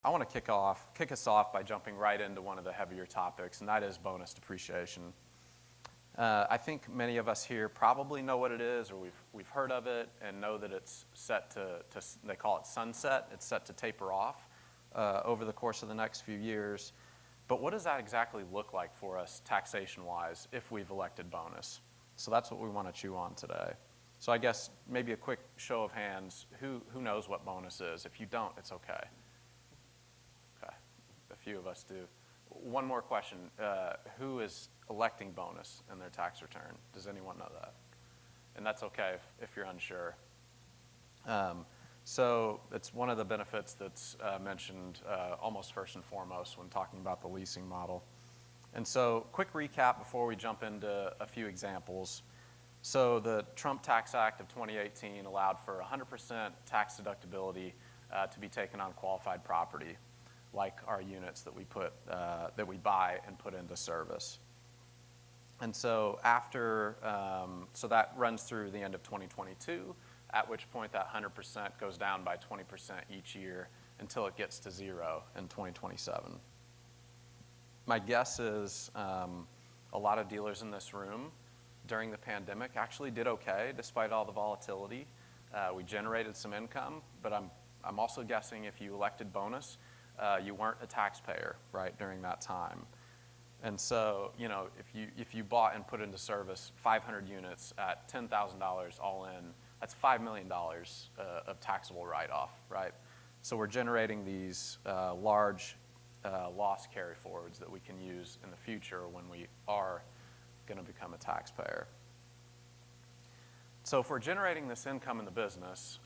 I want to kick us off by jumping right into one of the heavier topics, and that is bonus depreciation. I think many of us here probably know what it is, or we've heard of it, and know that it's set to they call it sunset. It's set to taper off over the course of the next few years. But what does that exactly look like for us taxation-wise if we've elected bonus? So that's what we want to chew on today. So I guess maybe a quick show of hands. Who knows what bonus is? If you don't, it's okay. Okay, a few of us do. One more question. Who is electing bonus in their tax return? Does anyone know that? And that's okay if you're unsure. So it's one of the benefits that's mentioned almost first and foremost when talking about the leasing model. And so quick recap before we jump into a few examples. So the Trump Tax Act of 2018 allowed for 100% tax deductibility to be taken on qualified property, like our units that we buy and put into service. And so so that runs through the end of 2022, at which point that 100% goes down by 20% each year until it gets to zero in 2027. My guess is a lot of dealers in this room during the pandemic actually did okay despite all the volatility. We generated some income, but I'm also guessing if you elected bonus, you weren't a taxpayer, right, during that time. And so, you know, if you bought and put into service 500 units at $10,000 all in, that's $5 million of taxable write-off, right? So we're generating these large loss carry-forwards that we can use in the future when we are going to become a taxpayer. So if we're generating this income in the business,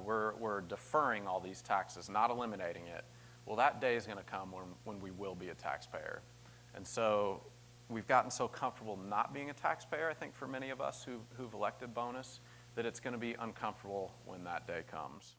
we're deferring all these taxes, not eliminating it. Well, that day is going to come when we will be a taxpayer. And so we've gotten so comfortable not being a taxpayer, I think, for many of us who've elected bonus, that it's going to be uncomfortable when that day comes.